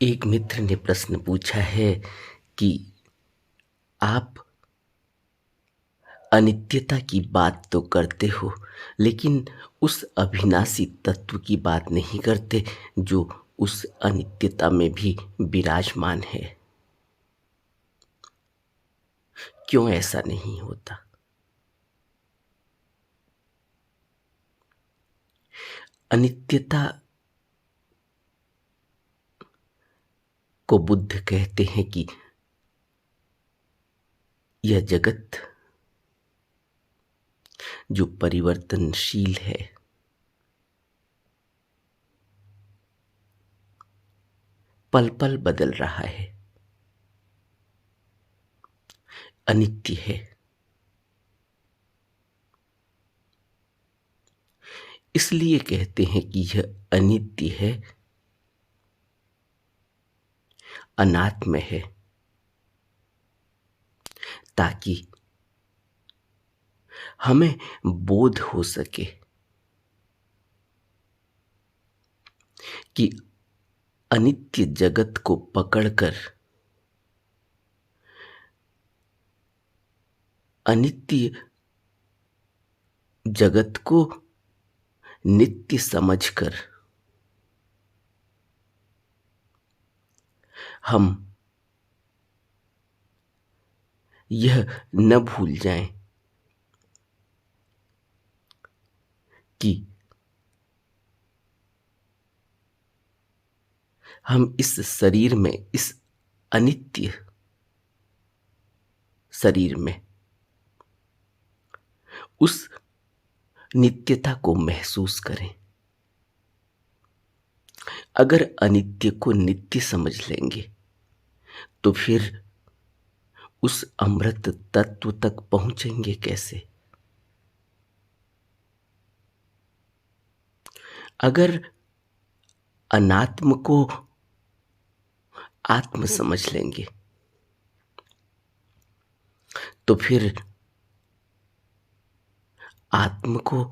एक मित्र ने प्रश्न पूछा है कि आप अनित्यता की बात तो करते हो, लेकिन उस अविनाशी तत्व की बात नहीं करते जो उस अनित्यता में भी विराजमान है। क्यों ऐसा नहीं होता? अनित्यता को बुद्ध कहते हैं कि यह जगत जो परिवर्तनशील है, पल पल बदल रहा है, अनित्य है। इसलिए कहते हैं कि यह अनित्य है, अनात्म है, ताकि हमें बोध हो सके कि अनित्य जगत को पकड़कर अनित्य जगत को नित्य समझकर हम यह न भूल जाएं कि हम इस शरीर में, इस अनित्य शरीर में उस नित्यता को महसूस करें। अगर अनित्य को नित्य समझ लेंगे तो फिर उस अमृत तत्व तक पहुंचेंगे कैसे? अगर अनात्म को आत्म समझ लेंगे तो फिर आत्म को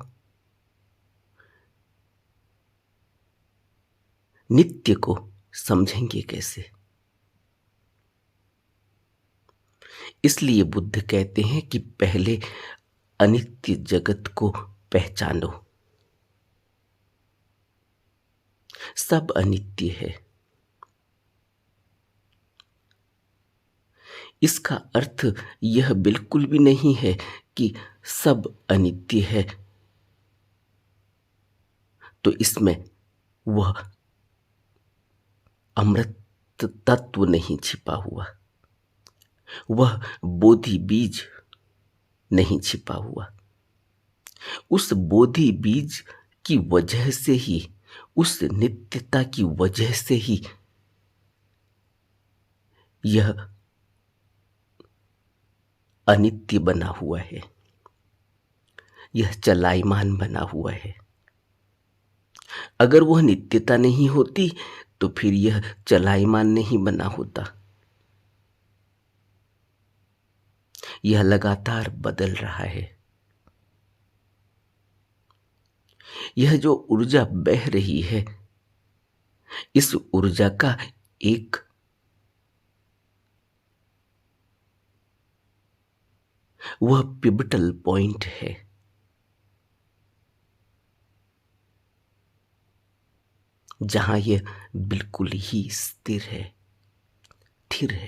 नित्य को समझेंगे कैसे? इसलिए बुद्ध कहते हैं कि पहले अनित्य जगत को पहचानो। सब अनित्य है। इसका अर्थ यह बिल्कुल भी नहीं है कि सब अनित्य है तो इसमें वह अमृत तत्व नहीं छिपा हुआ, वह बोधि बीज नहीं छिपा हुआ। उस बोधि बीज की वजह से ही, उस नित्यता की वजह से ही यह अनित्य बना हुआ है, यह चलायमान बना हुआ है। अगर वह नित्यता नहीं होती तो फिर यह चलायमान नहीं बना होता। यह लगातार बदल रहा है। यह जो ऊर्जा बह रही है, इस ऊर्जा का एक वह पिवटल पॉइंट है जहां यह बिल्कुल ही स्थिर है, स्थिर है।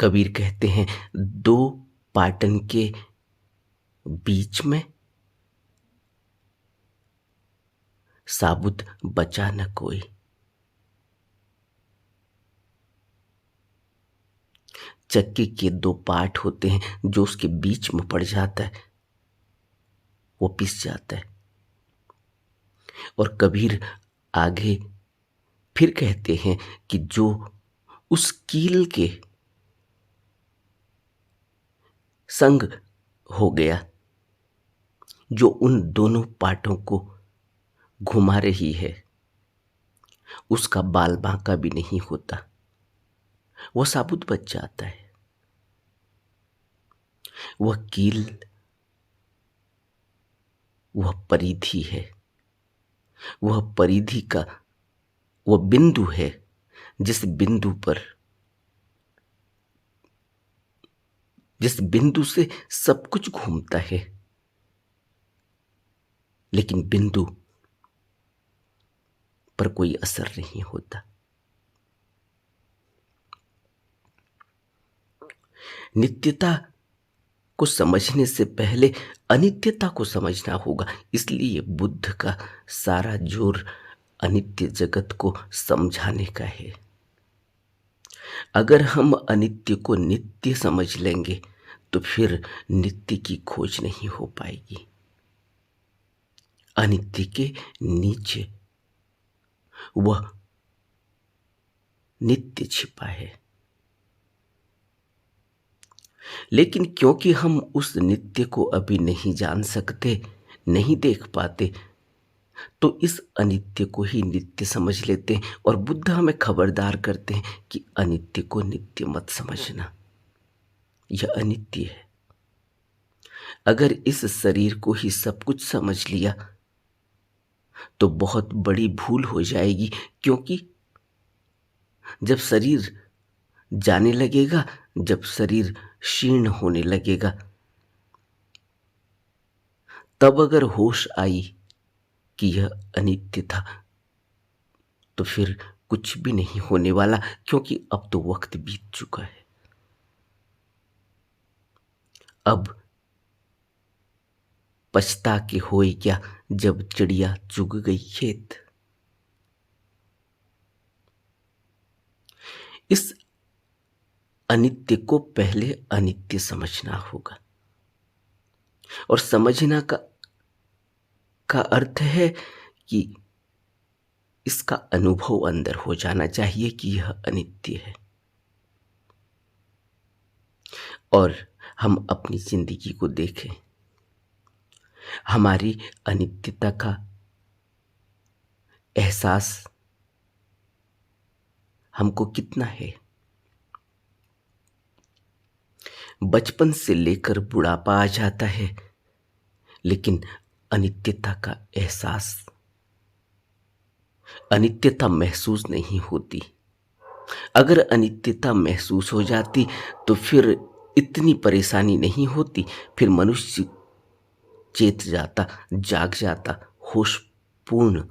कबीर कहते हैं, दो पाटन के बीच में साबुत बचा न कोई। चक्के के दो पार्ट होते हैं, जो उसके बीच में पड़ जाता है वो पिस जाता है। और कबीर आगे फिर कहते हैं कि जो उस कील के संग हो गया, जो उन दोनों पार्टों को घुमा रही है, उसका बाल बांका भी नहीं होता, वह साबुत बच जाता है। वह कील वह परिधि है, वह परिधि का वह बिंदु है जिस बिंदु से सब कुछ घूमता है, लेकिन बिंदु पर कोई असर नहीं होता। नित्यता को समझने से पहले अनित्यता को समझना होगा। इसलिए बुद्ध का सारा जोर अनित्य जगत को समझाने का है। अगर हम अनित्य को नित्य समझ लेंगे तो फिर नित्य की खोज नहीं हो पाएगी। अनित्य के नीचे वह नित्य छिपा है। लेकिन क्योंकि हम उस नित्य को अभी नहीं जान सकते, नहीं देख पाते, तो इस अनित्य को ही नित्य समझ लेते हैं। और बुद्ध हमें खबरदार करते हैं कि अनित्य को नित्य मत समझना, यह अनित्य है। अगर इस शरीर को ही सब कुछ समझ लिया तो बहुत बड़ी भूल हो जाएगी, क्योंकि जब शरीर जाने लगेगा, जब शरीर क्षीण होने लगेगा, तब अगर होश आई कि यह अनित्य था तो फिर कुछ भी नहीं होने वाला, क्योंकि अब तो वक्त बीत चुका है। अब पछता के होए क्या जब चिड़िया चुग गई खेत। इस अनित्य को पहले अनित्य समझना होगा। और समझना का अर्थ है कि इसका अनुभव अंदर हो जाना चाहिए कि यह अनित्य है। और हम अपनी जिंदगी को देखें, हमारी अनित्यता का एहसास हमको कितना है। बचपन से लेकर बुढ़ापा आ जाता है, लेकिन अनित्यता का एहसास, अनित्यता महसूस नहीं होती। अगर अनित्यता महसूस हो जाती तो फिर इतनी परेशानी नहीं होती। फिर मनुष्य चेत जाता, जाग जाता, होशपूर्ण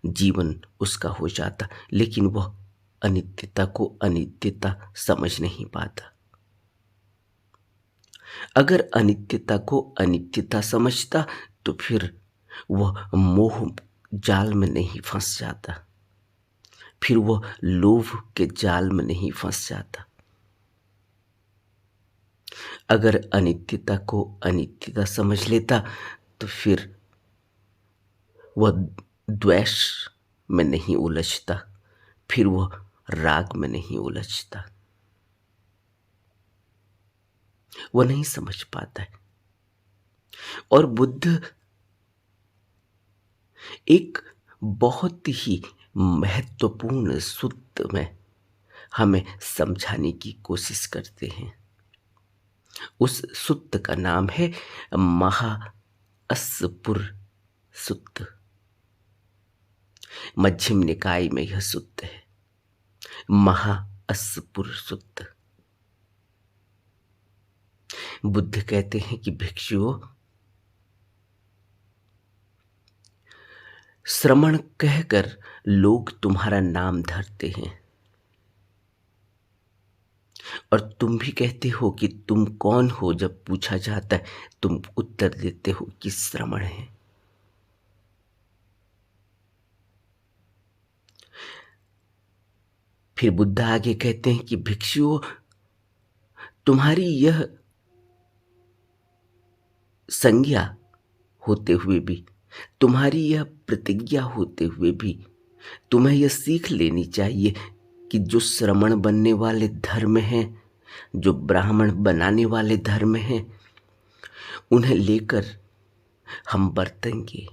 जीवन उसका हो जाता। लेकिन वह अनित्यता को अनित्यता समझ नहीं पाता। अगर अनित्यता को अनित्यता समझता तो फिर वह मोह जाल में नहीं फंस जाता, फिर वह लोभ के जाल में नहीं फंस जाता। अगर अनित्यता को अनित्यता समझ लेता तो फिर वह द्वेष में नहीं उलझता, फिर वह राग में नहीं उलझता। वह नहीं समझ पाता है। और बुद्ध एक बहुत ही महत्वपूर्ण सूत्र में हमें समझाने की कोशिश करते हैं। उस सूत्र का नाम है महाअस्सपुर सूत्र। मध्यम निकाय में यह सूत्र है, महाअस्सपुर सूत्र। बुद्ध कहते हैं कि भिक्षुओं, श्रमण कहकर लोग तुम्हारा नाम धरते हैं और तुम भी कहते हो कि तुम कौन हो। जब पूछा जाता है तुम उत्तर देते हो कि श्रमण है। फिर बुद्ध आगे कहते हैं कि भिक्षुओं, तुम्हारी यह संज्ञा होते हुए भी, तुम्हारी यह प्रतिज्ञा होते हुए भी, तुम्हें यह सीख लेनी चाहिए कि जो श्रमण बनने वाले धर्म हैं, जो ब्राह्मण बनाने वाले धर्म हैं, उन्हें लेकर हम बरतेंगे।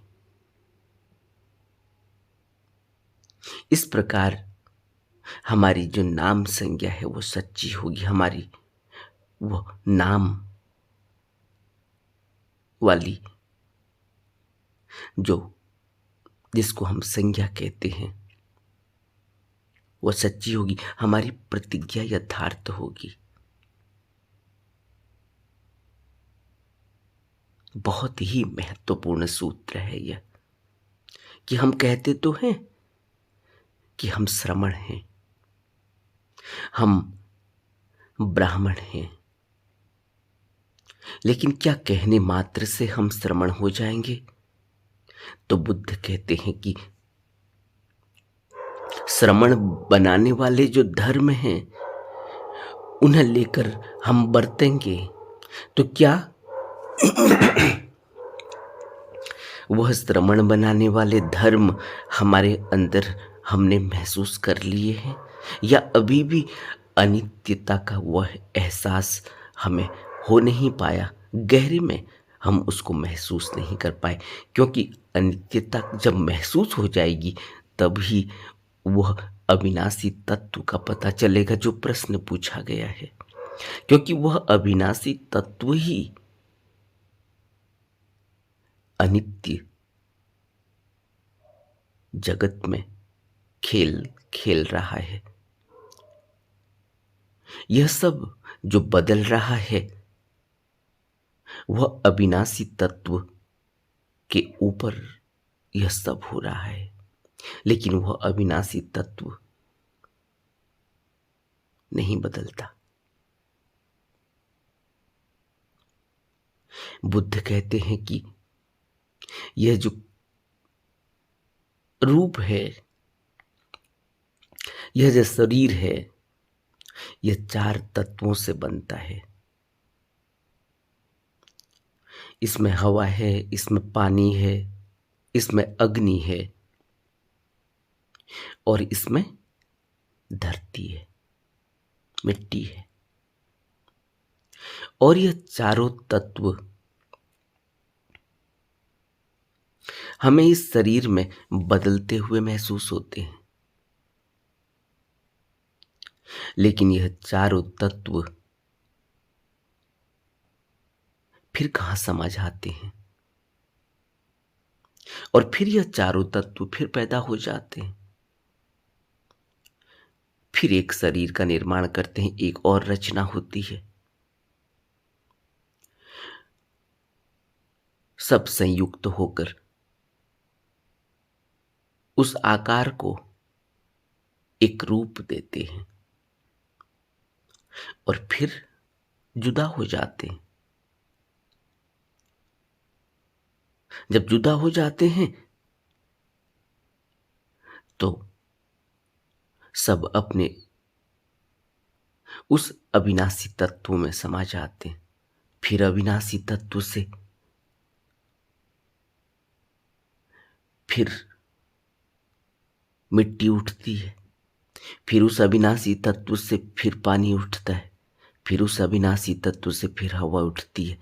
इस प्रकार हमारी जो नाम संज्ञा है वो सच्ची होगी। हमारी वो नाम वाली जो जिसको हम संज्ञा कहते हैं वह सच्ची होगी, हमारी प्रतिज्ञा यथार्थ होगी। बहुत ही महत्वपूर्ण सूत्र है यह, कि हम कहते तो हैं कि हम श्रमण हैं, हम ब्राह्मण हैं, लेकिन क्या कहने मात्र से हम श्रमण हो जाएंगे? तो बुद्ध कहते हैं कि श्रमण बनाने वाले जो धर्म हैं उन्हें लेकर हम बरतेंगे तो क्या वह श्रमण बनाने वाले धर्म हमारे अंदर हमने महसूस कर लिए हैं, या अभी भी अनित्यता का वह एहसास हमें हो नहीं पाया? गहरे में हम उसको महसूस नहीं कर पाए, क्योंकि अनित्यता जब महसूस हो जाएगी तभी वह अविनाशी तत्व का पता चलेगा जो प्रश्न पूछा गया है। क्योंकि वह अविनाशी तत्व ही अनित्य जगत में खेल खेल रहा है। यह सब जो बदल रहा है वह अविनाशी तत्व के ऊपर यह सब हो रहा है, लेकिन वह अविनाशी तत्व नहीं बदलता। बुद्ध कहते हैं कि यह जो रूप है, यह जो शरीर है, यह 4 तत्वों से बनता है। इसमें हवा है, इसमें पानी है, इसमें अग्नि है और इसमें धरती है, मिट्टी है। और यह चारों तत्व हमें इस शरीर में बदलते हुए महसूस होते हैं, लेकिन यह चारों तत्व फिर कहाँ समा जाते हैं और फिर यह चारों तत्व फिर पैदा हो जाते हैं, फिर एक शरीर का निर्माण करते हैं, एक और रचना होती है। सब संयुक्त होकर उस आकार को एक रूप देते हैं और फिर जुदा हो जाते हैं। जब जुदा हो जाते हैं तो सब अपने उस अविनाशी तत्व में समा जाते हैं। फिर अविनाशी तत्व से फिर मिट्टी उठती है, फिर उस अविनाशी तत्व से फिर पानी उठता है, फिर उस अविनाशी तत्व से फिर हवा उठती है,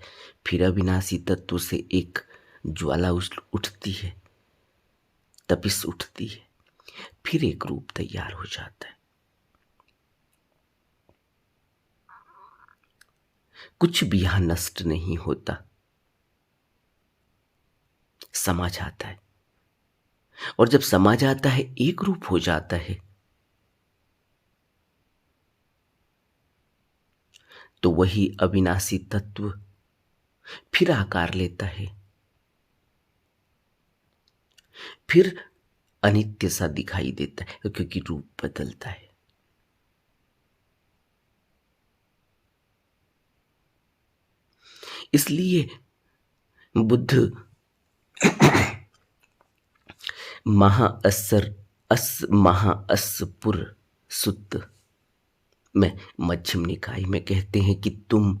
फिर अविनाशी तत्व से एक ज्वाला उठती है, तपिश उठती है, फिर एक रूप तैयार हो जाता है। कुछ भी यहां नष्ट नहीं होता, समा जाता है। और जब समा जाता है, एक रूप हो जाता है, तो वही अविनाशी तत्व फिर आकार लेता है, फिर अनित्य सा दिखाई देता है, क्योंकि रूप बदलता है। इसलिए बुद्ध महाअस्सपुर सुत्त में मध्यम निकाय में कहते हैं कि तुम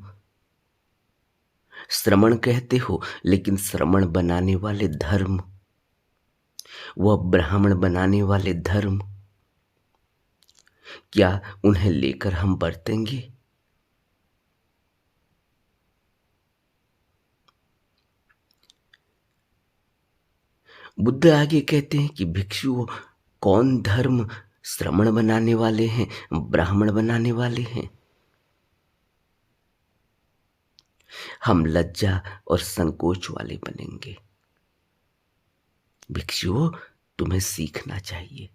श्रमण कहते हो, लेकिन श्रमण बनाने वाले धर्म, वह ब्राह्मण बनाने वाले धर्म, क्या उन्हें लेकर हम बरतेंगे? बुद्ध आगे कहते हैं कि भिक्षु, कौन धर्म श्रमण बनाने वाले हैं, ब्राह्मण बनाने वाले हैं? हम लज्जा और संकोच वाले बनेंगे। भिक्षुओं, तुम्हें सीखना चाहिए।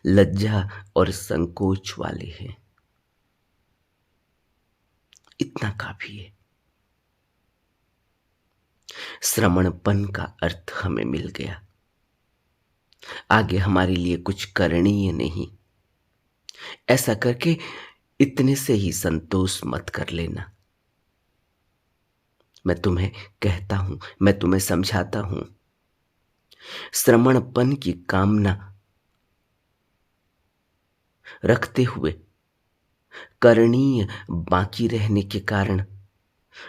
लज्जा और संकोच वाले हैं, इतना काफी है। श्रमणपन का अर्थ हमें मिल गया। आगे हमारे लिए कुछ करणीय नहीं। ऐसा करके इतने से ही संतोष मत कर लेना। मैं तुम्हें कहता हूं, मैं तुम्हें समझाता हूं, श्रमणपन की कामना रखते हुए करणीय बाकी रहने के कारण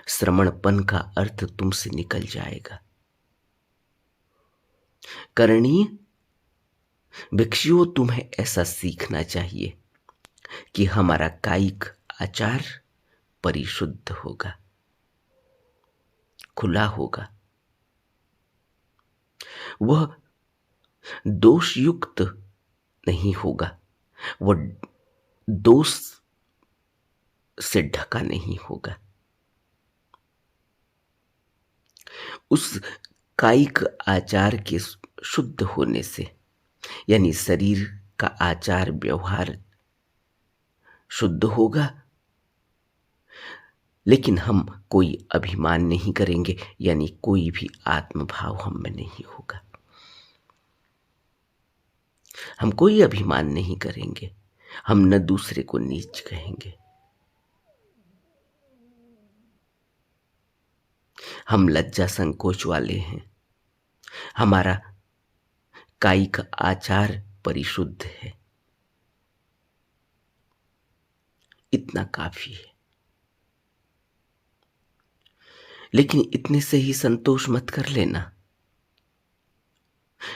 श्रमणपन का अर्थ तुमसे निकल जाएगा। करणीय भिक्षुओं, तुम्हें ऐसा सीखना चाहिए कि हमारा कायिक आचार परिशुद्ध होगा, खुला होगा, वह दोषयुक्त नहीं होगा, वह दोष से ढका नहीं होगा। उस कायिक आचार के शुद्ध होने से, यानी शरीर का आचार व्यवहार शुद्ध होगा, लेकिन हम कोई अभिमान नहीं करेंगे, यानी कोई भी आत्मभाव हम में नहीं होगा। हम कोई अभिमान नहीं करेंगे, हम न दूसरे को नीच कहेंगे। हम लज्जा संकोच वाले हैं, हमारा कायिक आचार परिशुद्ध है, इतना काफी है। लेकिन इतने से ही संतोष मत कर लेना।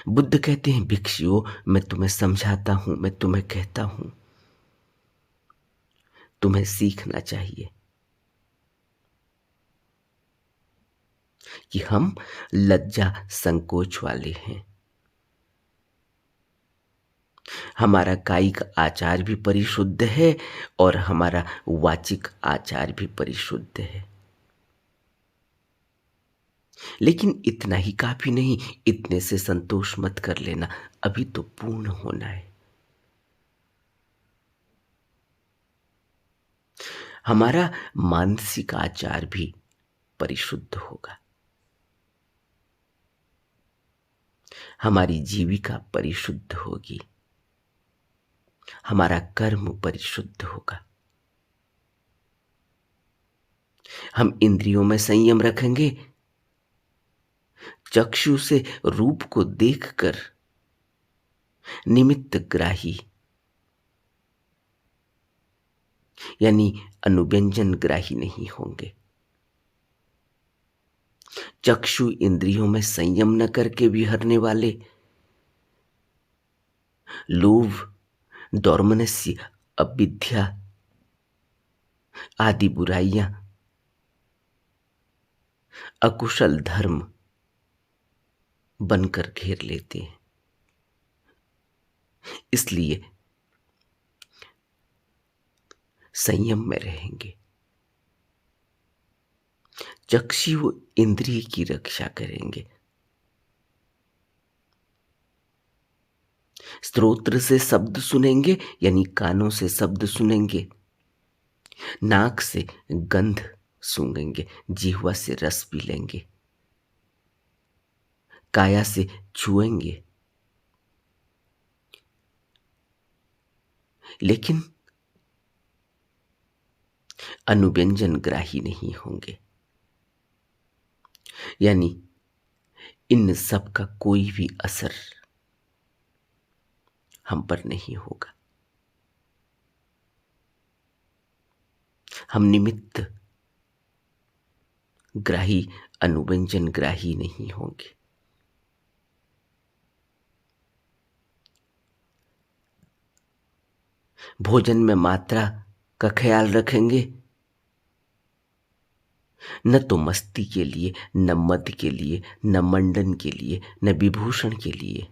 बुद्ध कहते हैं, भिक्षुओं, मैं तुम्हें समझाता हूं, मैं तुम्हें कहता हूं, तुम्हें सीखना चाहिए कि हम लज्जा संकोच वाले हैं। हमारा कायिक आचार भी परिशुद्ध है और हमारा वाचिक आचार भी परिशुद्ध है। लेकिन इतना ही काफी नहीं, इतने से संतोष मत कर लेना, अभी तो पूर्ण होना है। हमारा मानसिक आचार भी परिशुद्ध होगा, हमारी जीविका परिशुद्ध होगी, हमारा कर्म परिशुद्ध होगा। हम इंद्रियों में संयम रखेंगे, चक्षु से रूप को देखकर निमित्त ग्राही यानी अनुव्यंजन ग्राही नहीं होंगे। चक्षु इंद्रियों में संयम न करके विहरने वाले लोभ, दौर्मनस्य, अविद्या आदि बुराइयां, अकुशल धर्म बनकर घेर लेते हैं। इसलिए संयम में रहेंगे, चक्षु इंद्रिय की रक्षा करेंगे, स्तोत्र से शब्द सुनेंगे, यानी कानों से शब्द सुनेंगे, नाक से गंध सूंघेंगे, जिह्वा से रस पी लेंगे, काया से छुएंगे, लेकिन अनुव्यंजन ग्राही नहीं होंगे। यानी इन सब का कोई भी असर हम पर नहीं होगा। हम निमित्त ग्राही, अनुव्यंजन ग्राही नहीं होंगे। भोजन में मात्रा का ख्याल रखेंगे, न तो मस्ती के लिए, न मद के लिए, न मंडन के लिए, न विभूषण के लिए,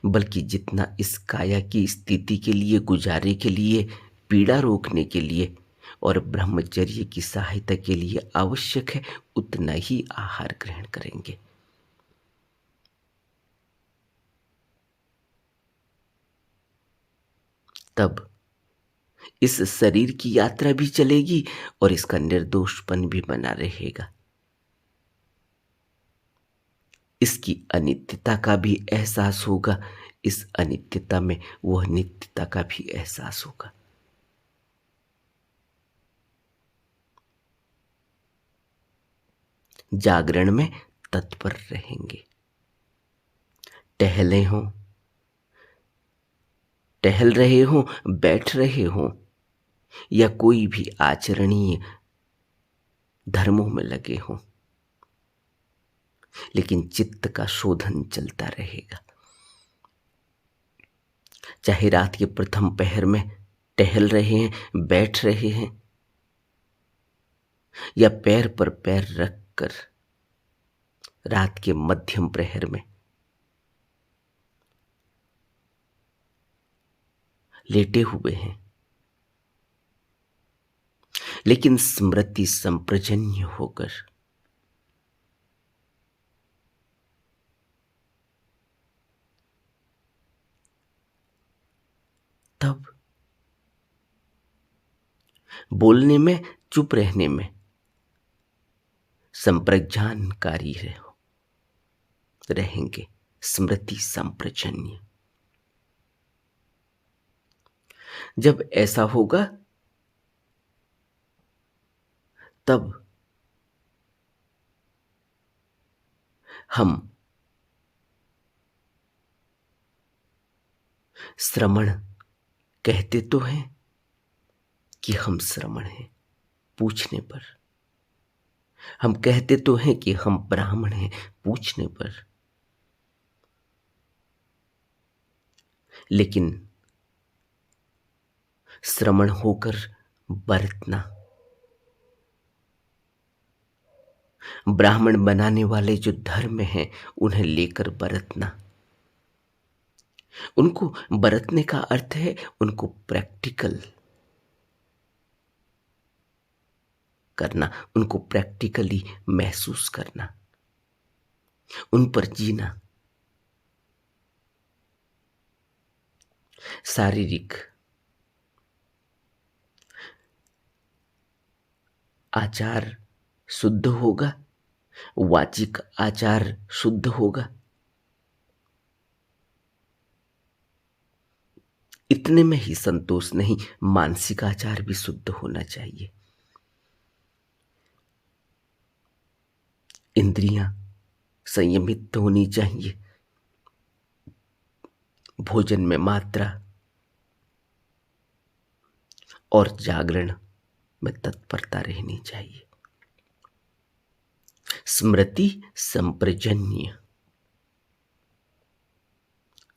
बल्कि जितना इस काया की स्थिति के लिए, गुजारे के लिए, पीड़ा रोकने के लिए और ब्रह्मचर्य की सहायता के लिए आवश्यक है उतना ही आहार ग्रहण करेंगे। तब इस शरीर की यात्रा भी चलेगी और इसका निर्दोषपन भी बना रहेगा। इसकी अनित्यता का भी एहसास होगा, इस अनित्यता में वह नित्यता का भी एहसास होगा। जागरण में तत्पर रहेंगे। टहले हों, टहल रहे हों, बैठ रहे हों या कोई भी आचरणीय धर्मों में लगे हों, लेकिन चित्त का शोधन चलता रहेगा। चाहे रात के प्रथम पहर में टहल रहे हैं, बैठ रहे हैं या पैर पर पैर रखकर रात के मध्यम प्रहर में लेटे हुए हैं, लेकिन स्मृति संप्रजन्य होकर तब बोलने में, चुप रहने में संप्रज्ञानकारी रहेंगे। स्मृति संप्रजन्य। जब ऐसा होगा तब हम श्रमण कहते तो हैं कि हम श्रमण हैं, पूछने पर। हम कहते तो हैं कि हम ब्राह्मण हैं, पूछने पर। लेकिन श्रमण होकर बरतना, ब्राह्मण बनाने वाले जो धर्म हैं उन्हें लेकर बरतना, उनको बरतने का अर्थ है उनको प्रैक्टिकल करना, उनको प्रैक्टिकली महसूस करना, उन पर जीना। शारीरिक आचार शुद्ध होगा, वाचिक आचार शुद्ध होगा। इतने में ही संतोष नहीं, मानसिक आचार भी शुद्ध होना चाहिए। इंद्रियां संयमित होनी चाहिए, भोजन में मात्रा और जागरण में तत्परता रहनी चाहिए। स्मृति संप्रजन्य,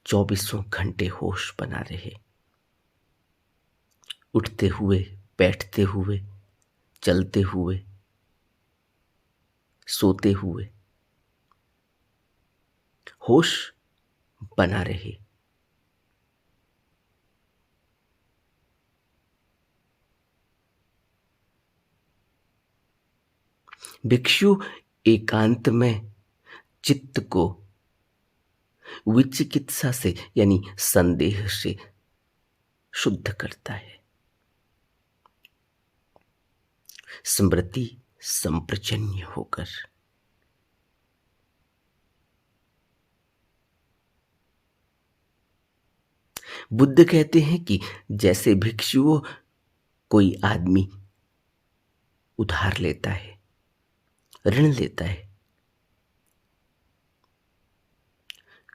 24 घंटे होश बना रहे, उठते हुए, बैठते हुए, चलते हुए, सोते हुए होश बना रहे। भिक्षु एकांत में चित्त को विचिकित्सा से यानी संदेह से शुद्ध करता है। स्मृति संप्रजन्य होकर बुद्ध कहते हैं कि जैसे भिक्षुओं कोई आदमी उधार लेता है, ऋण लेता है,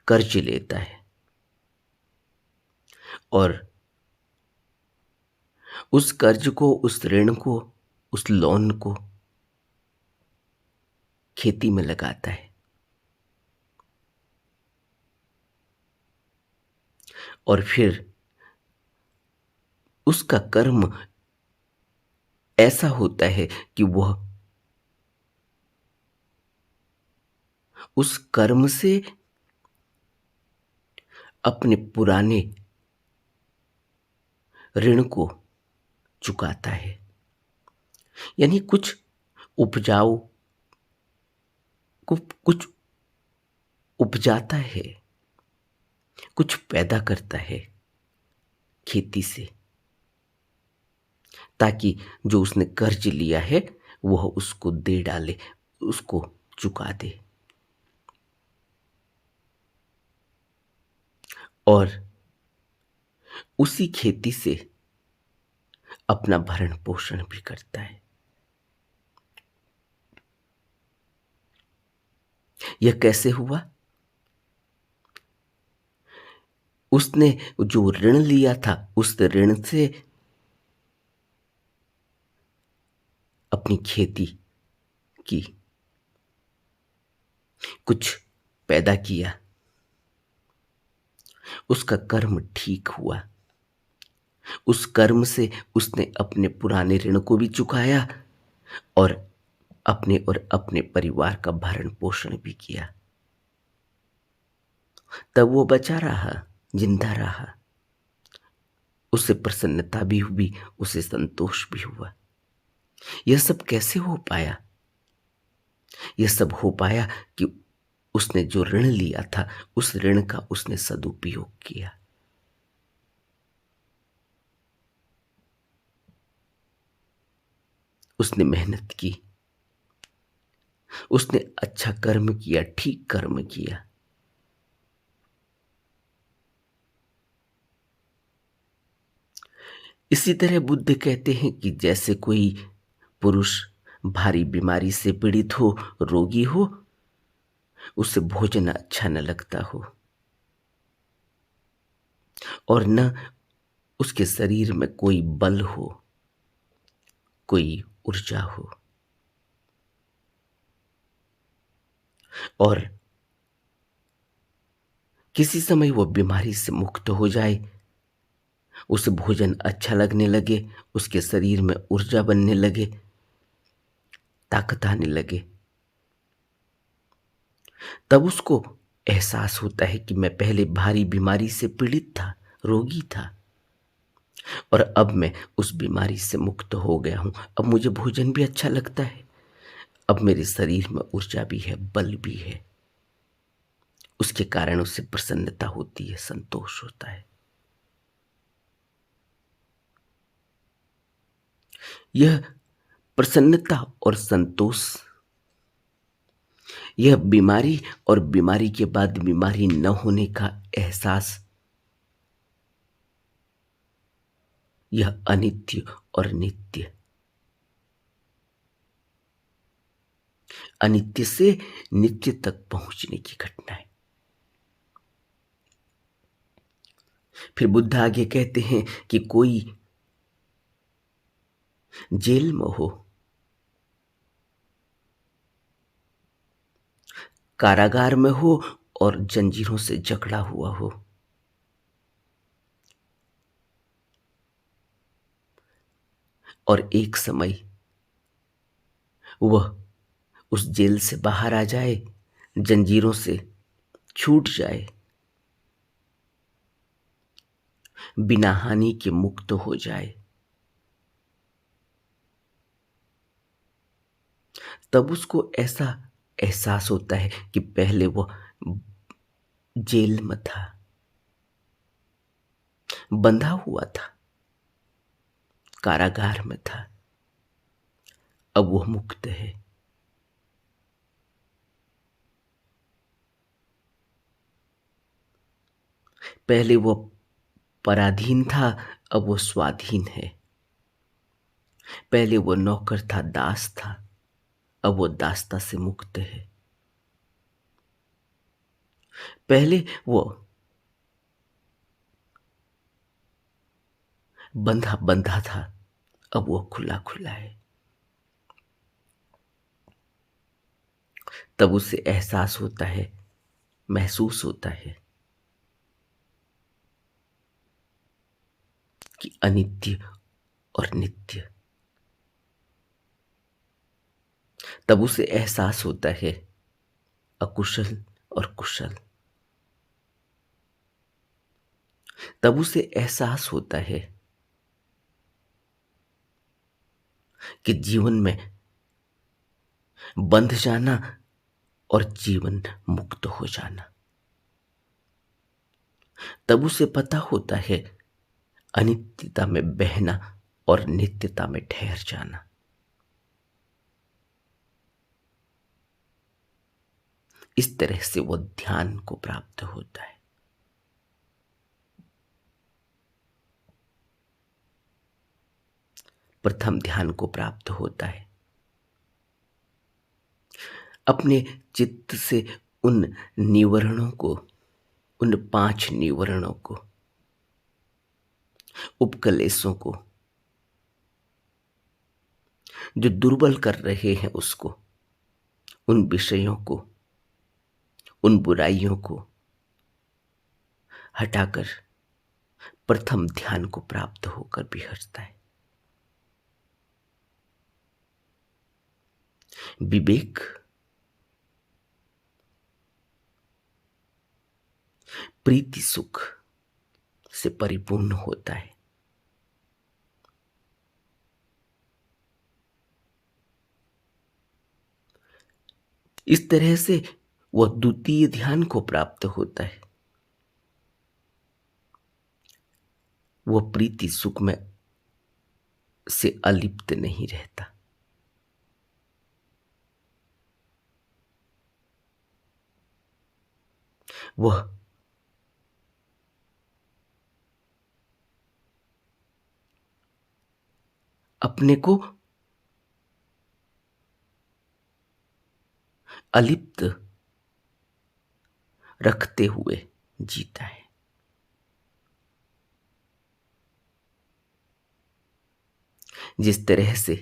कर्ज लेता है और उस कर्ज को, उस ऋण को, उस लोन को खेती में लगाता है और फिर उसका कर्म ऐसा होता है कि वह उस कर्म से अपने पुराने ऋण को चुकाता है, यानी कुछ उपजाऊ कुछ उपजाता है, कुछ पैदा करता है खेती से, ताकि जो उसने कर्ज लिया है वह उसको दे डाले, उसको चुका दे। और उसी खेती से अपना भरण पोषण भी करता है। यह कैसे हुआ? उसने जो ऋण लिया था उस ऋण से अपनी खेती की, कुछ पैदा किया, उसका कर्म ठीक हुआ। उस कर्म से उसने अपने पुराने ऋण को भी चुकाया और अपने परिवार का भरण पोषण भी किया। तब वो बचा रहा, जिंदा रहा, उसे प्रसन्नता भी हुई, उसे संतोष भी हुआ। यह सब कैसे हो पाया? यह सब हो पाया कि उसने जो ऋण लिया था उस ऋण का उसने सदुपयोग किया। उसने मेहनत की, उसने अच्छा कर्म किया, ठीक कर्म किया। इसी तरह बुद्ध कहते हैं कि जैसे कोई पुरुष भारी बीमारी से पीड़ित हो, रोगी हो, उसे भोजन अच्छा न लगता हो और न उसके शरीर में कोई बल हो, कोई ऊर्जा हो, और किसी समय वो बीमारी से मुक्त हो जाए, उसे भोजन अच्छा लगने लगे, उसके शरीर में ऊर्जा बनने लगे, ताकत आने लगे, तब उसको एहसास होता है कि मैं पहले भारी बीमारी से पीड़ित था, रोगी था, और अब मैं उस बीमारी से मुक्त हो गया हूं। अब मुझे भोजन भी अच्छा लगता है, अब मेरे शरीर में ऊर्जा भी है, बल भी है। उसके कारण उसे प्रसन्नता होती है, संतोष होता है। यह प्रसन्नता और संतोष, यह बीमारी और बीमारी के बाद बीमारी न होने का एहसास, यह अनित्य और नित्य, अनित्य से नित्य तक पहुंचने की घटना है। फिर बुद्ध आगे कहते हैं कि कोई जेल में हो, कारागार में हो और जंजीरों से जकड़ा हुआ हो, और एक समय वह उस जेल से बाहर आ जाए, जंजीरों से छूट जाए, बिना हानि के मुक्त हो जाए, तब उसको ऐसा एहसास होता है कि पहले वो जेल में था, बंधा हुआ था, कारागार में था, अब वो मुक्त है। पहले वो पराधीन था, अब वो स्वाधीन है। पहले वो नौकर था, दास था, अब वो दासता से मुक्त है। पहले वो बंधा बंधा था, अब वो खुला खुला है। तब उसे एहसास होता है, महसूस होता है कि अनित्य और नित्य। तब उसे एहसास होता है अकुशल और कुशल। तब उसे एहसास होता है कि जीवन में बंध जाना और जीवन मुक्त हो जाना। तब उसे पता होता है अनित्यता में बहना और नित्यता में ठहर जाना। इस तरह से वो ध्यान को प्राप्त होता है। प्रथम ध्यान को प्राप्त होता है अपने चित्त से उन निवरणों को, उन 5 निवरणों को, उपकलेशों को जो दुर्बल कर रहे हैं उसको, उन विषयों को, उन बुराइयों को हटाकर प्रथम ध्यान को प्राप्त होकर बिहरता है। विवेक प्रीति सुख से परिपूर्ण होता है। इस तरह से वह द्वितीय ध्यान को प्राप्त होता है। वह प्रीति सुख में से अलिप्त नहीं रहता। वह अपने को अलिप्त रखते हुए जीता है। जिस तरह से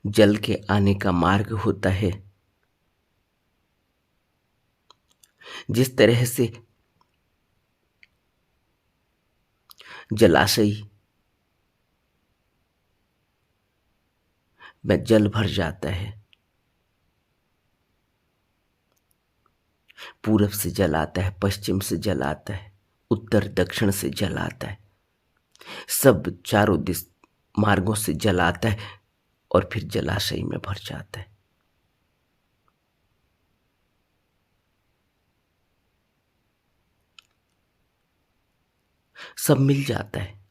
जल के आने का मार्ग होता है, जिस तरह से जलाशय में जल भर जाता है, पूरब से जल आता है, पश्चिम से जल आता है, उत्तर दक्षिण से जल आता है, सब चारों दिश मार्गों से जल आता है और फिर जलाशय में भर जाता है। सब मिल जाता है।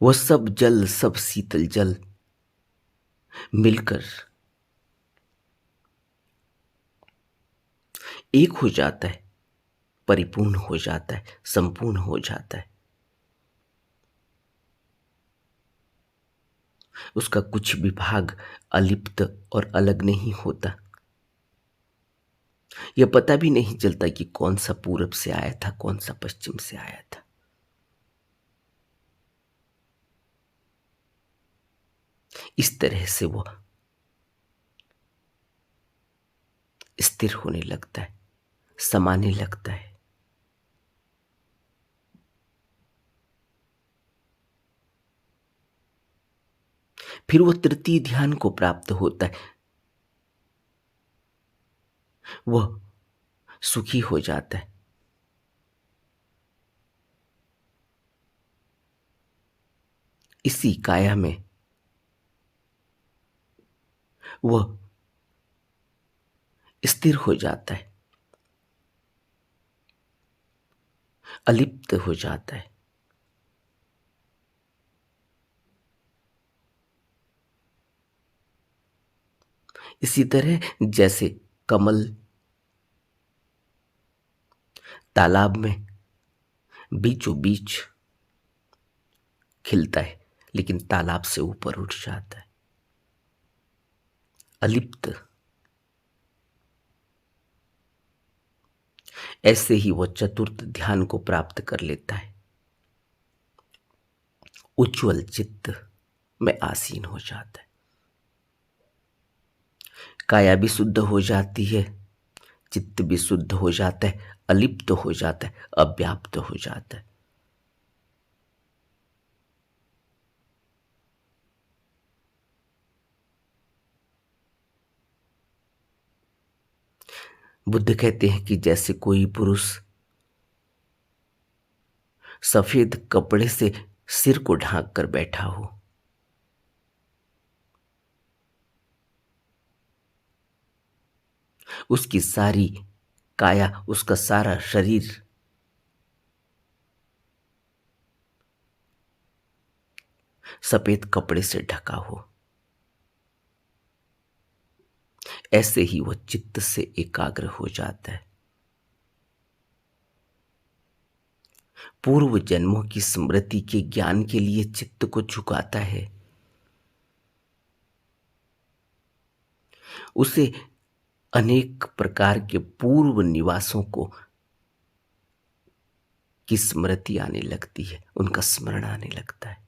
वह सब जल, सब शीतल जल मिलकर एक हो जाता है, परिपूर्ण हो जाता है, संपूर्ण हो जाता है। उसका कुछ भी भाग अलिप्त और अलग नहीं होता। यह पता भी नहीं चलता कि कौन सा पूरब से आया था, कौन सा पश्चिम से आया था। इस तरह से वो स्थिर होने लगता है, समाने लगता है। फिर वो तृतीय ध्यान को प्राप्त होता है। वह सुखी हो जाता है। इसी काया में वह स्थिर हो जाता है, अलिप्त हो जाता है। इसी तरह जैसे कमल तालाब में बीचों बीच खिलता है लेकिन तालाब से ऊपर उठ जाता है, अलिप्त। ऐसे ही वह चतुर्थ ध्यान को प्राप्त कर लेता है, उज्ज्वल चित्त में आसीन हो जाता है। काया भी शुद्ध हो जाती है, चित्त भी शुद्ध हो जाता है, अलिप्त हो जाता है, अव्याप्त हो जाता है। बुद्ध कहते हैं कि जैसे कोई पुरुष सफेद कपड़े से सिर को ढांक कर बैठा हो, उसकी सारी काया, उसका सारा शरीर सफेद कपड़े से ढका हो, ऐसे ही वह चित्त से एकाग्र हो जाता है। पूर्व जन्मों की स्मृति के ज्ञान के लिए चित्त को झुकाता है। उसे अनेक प्रकार के पूर्व निवासों को की स्मृति आने लगती है, उनका स्मरण आने लगता है।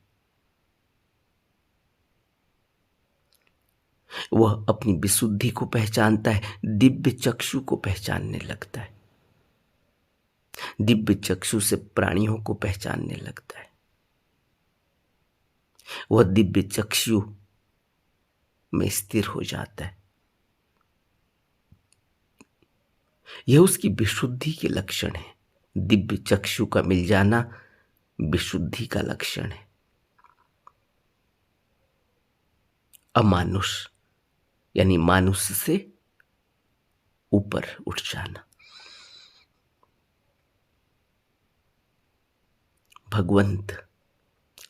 वह अपनी विशुद्धि को पहचानता है, दिव्य चक्षु को पहचानने लगता है, दिव्य चक्षु से प्राणियों को पहचानने लगता है। वह दिव्य चक्षु में स्थिर हो जाता है। यह उसकी विशुद्धि के लक्षण है। दिव्य चक्षु का मिल जाना विशुद्धि का लक्षण है। अमानुष यानी मानुष से ऊपर उठ जाना। भगवंत,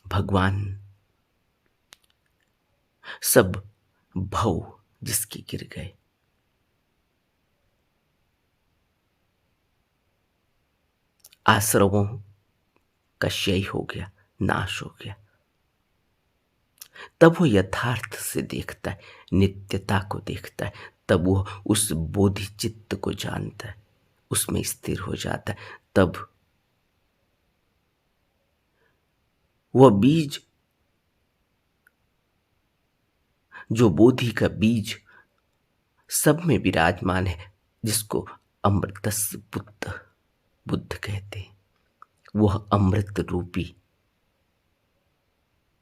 भगवान, सब भव जिसके गिर गए, आश्रवों का क्षय हो गया, नाश हो गया, तब वो यथार्थ से देखता है, नित्यता को देखता है। तब वो उस बोधि चित्त को जानता है, उसमें स्थिर हो जाता है। तब वह बीज, जो बोधि का बीज सब में विराजमान है, जिसको अमृतस्य पुत्र बुद्ध कहते हैं, वह अमृत रूपी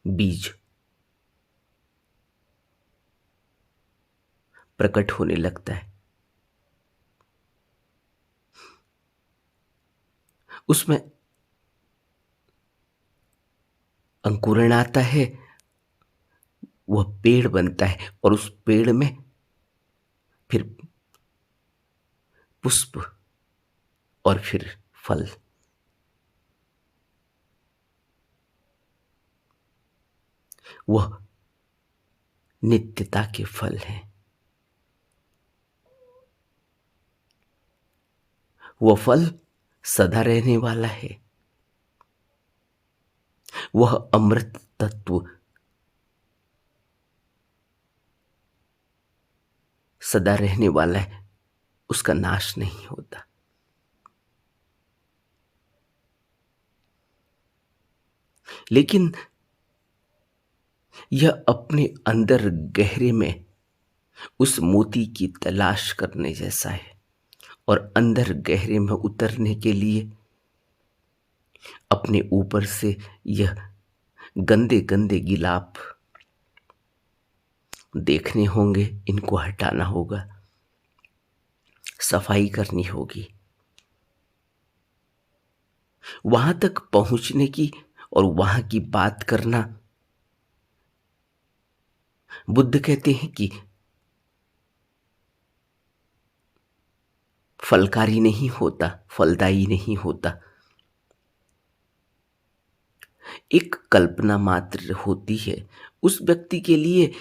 बीज प्रकट होने लगता है। उसमें अंकुरण आता है, वह पेड़ बनता है और उस पेड़ में फिर पुष्प और फिर फल। वह नित्यता के फल हैं। वह फल सदा रहने वाला है। वह अमृत तत्व सदा रहने वाला है, उसका नाश नहीं होता। लेकिन यह अपने अंदर गहरे में उस मोती की तलाश करने जैसा है, और अंदर गहरे में उतरने के लिए अपने ऊपर से यह गंदे गंदे गिलाप देखने होंगे, इनको हटाना होगा, सफाई करनी होगी। वहां तक पहुंचने की और वहां की बात करना, बुद्ध कहते हैं कि फलकारी नहीं होता, फलदायी नहीं होता, एक कल्पना मात्र होती है उस व्यक्ति के लिए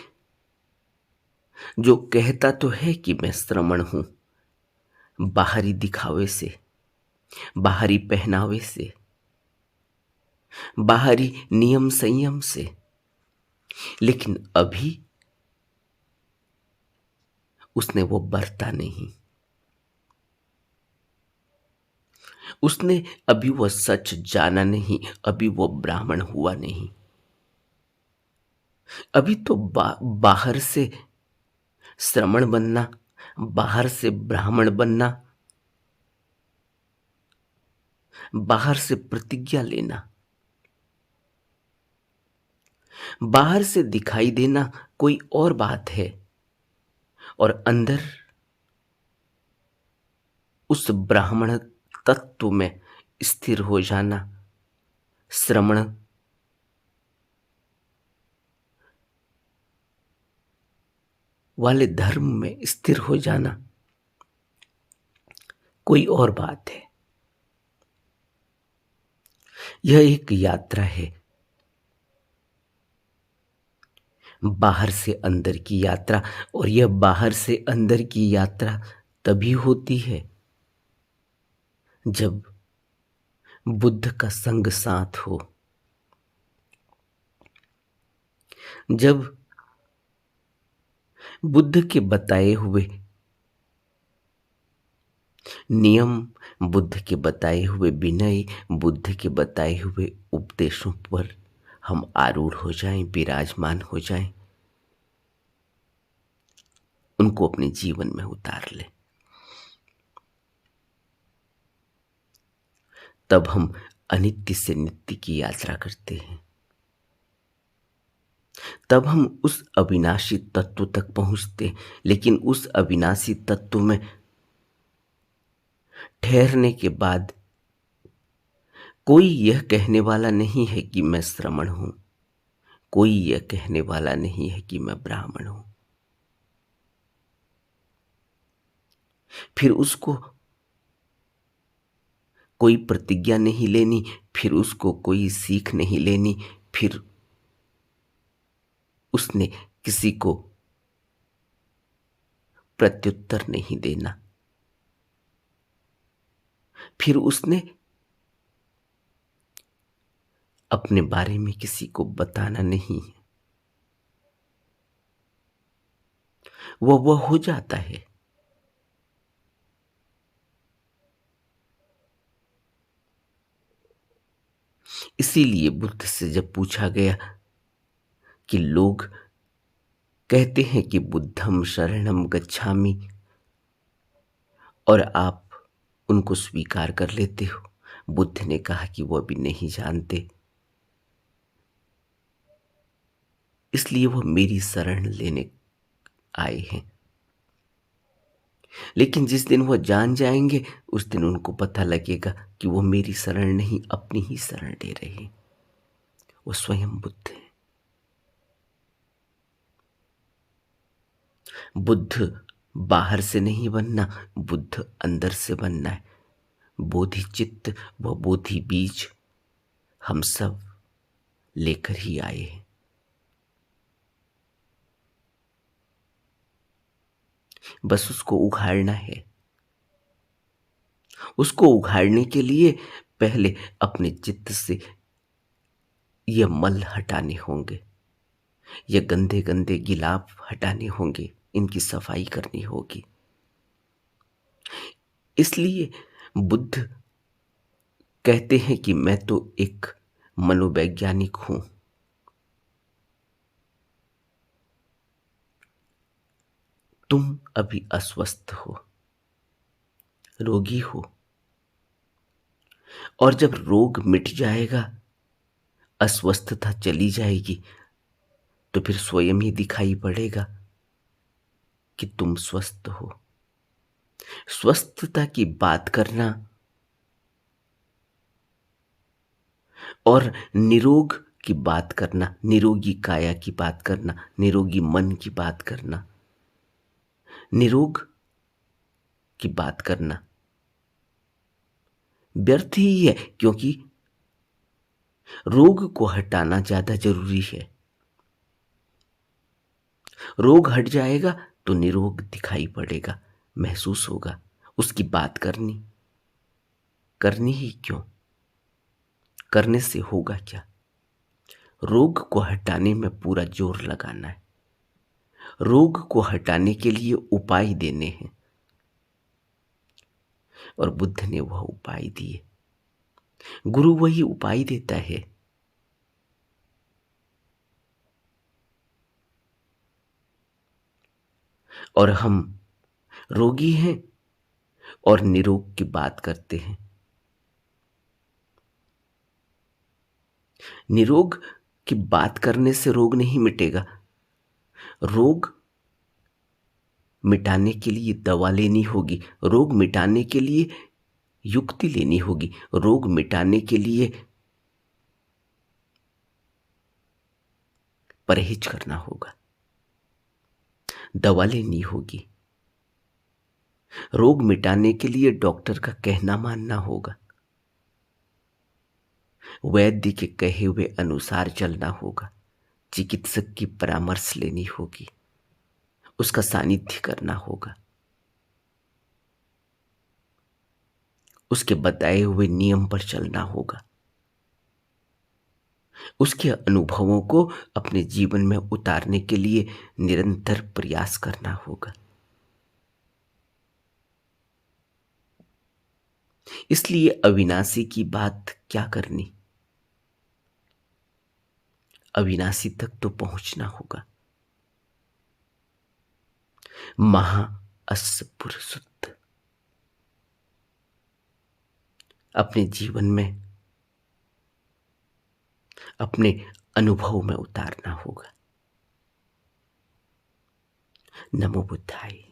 जो कहता तो है कि मैं श्रमण हूं, बाहरी दिखावे से, बाहरी पहनावे से, बाहरी नियम संयम से, लेकिन अभी उसने वो बरता नहीं। उसने अभी वो सच जाना नहीं, अभी वो ब्राह्मण हुआ नहीं। अभी तो बाहर से श्रमण बनना, बाहर से ब्राह्मण बनना, बाहर से प्रतिज्ञा लेना, बाहर से दिखाई देना कोई और बात है, और अंदर उस ब्राह्मण तत्व में स्थिर हो जाना, श्रमण वाले धर्म में स्थिर हो जाना कोई और बात है। यह एक यात्रा है, बाहर से अंदर की यात्रा। और यह बाहर से अंदर की यात्रा तभी होती है जब बुद्ध का संग साथ हो, जब बुद्ध के बताए हुए नियम, बुद्ध के बताए हुए विनय, बुद्ध के बताए हुए उपदेशों पर हम आरूढ़ हो जाएं, विराजमान हो जाएं, उनको अपने जीवन में उतार लें। तब हम अनित्य से नित्य की यात्रा करते हैं। तब हम उस अविनाशी तत्व तक पहुंचते हैं। लेकिन उस अविनाशी तत्व में ठहरने के बाद कोई यह कहने वाला नहीं है कि मैं श्रमण हूं, कोई यह कहने वाला नहीं है कि मैं ब्राह्मण हूं। फिर उसको कोई प्रतिज्ञा नहीं लेनी, फिर उसको कोई सीख नहीं लेनी, फिर उसने किसी को प्रत्युत्तर नहीं देना, फिर उसने अपने बारे में किसी को बताना नहीं है। वह हो जाता है। इसीलिए बुद्ध से जब पूछा गया कि लोग कहते हैं कि बुद्धम शरणम गच्छामि और आप उनको स्वीकार कर लेते हो, बुद्ध ने कहा कि वो अभी नहीं जानते, इसलिए वो मेरी शरण लेने आए हैं। लेकिन जिस दिन वो जान जाएंगे उस दिन उनको पता लगेगा कि वो मेरी शरण नहीं, अपनी ही शरण ले रहे हैं। वो स्वयं बुद्ध है। बुद्ध बाहर से नहीं बनना, बुद्ध अंदर से बनना है। बोधि चित्त व बोधि बीज हम सब लेकर ही आए हैं। बस उसको उखाड़ना है। उसको उखाड़ने के लिए पहले अपने चित्त से ये मल हटाने होंगे, ये गंदे गंदे गिलाफ हटाने होंगे, इनकी सफाई करनी होगी। इसलिए बुद्ध कहते हैं कि मैं तो एक मनोवैज्ञानिक हूं। तुम अभी अस्वस्थ हो, रोगी हो, और जब रोग मिट जाएगा, अस्वस्थता चली जाएगी, तो फिर स्वयं ही दिखाई पड़ेगा कि तुम स्वस्थ हो। स्वस्थता की बात करना और निरोग की बात करना, निरोगी काया की बात करना, निरोगी मन की बात करना, निरोग की बात करना व्यर्थ ही है, क्योंकि रोग को हटाना ज्यादा जरूरी है। रोग हट जाएगा तो निरोग दिखाई पड़ेगा, महसूस होगा। उसकी बात करनी, करनी ही क्यों, करने से होगा क्या? रोग को हटाने में पूरा जोर लगाना है। रोग को हटाने के लिए उपाय देने हैं, और बुद्ध ने वह उपाय दिए। गुरु वही उपाय देता है। और हम रोगी हैं और निरोग की बात करते हैं। निरोग की बात करने से रोग नहीं मिटेगा। रोग मिटाने के लिए दवा लेनी होगी, रोग मिटाने के लिए युक्ति लेनी होगी, रोग मिटाने के लिए परहेज करना होगा, दवा लेनी होगी। रोग मिटाने के लिए डॉक्टर का कहना मानना होगा, वैद्य के कहे हुए अनुसार चलना होगा, चिकित्सक की परामर्श लेनी होगी, उसका सानिध्य करना होगा, उसके बताए हुए नियम पर चलना होगा, उसके अनुभवों को अपने जीवन में उतारने के लिए निरंतर प्रयास करना होगा। इसलिए अविनाशी की बात क्या करनी, अविनाशी तक तो पहुंचना होगा। महा अस्पुर शुद्ध अपने जीवन में, अपने अनुभव में उतारना होगा। नमो बुद्धाय।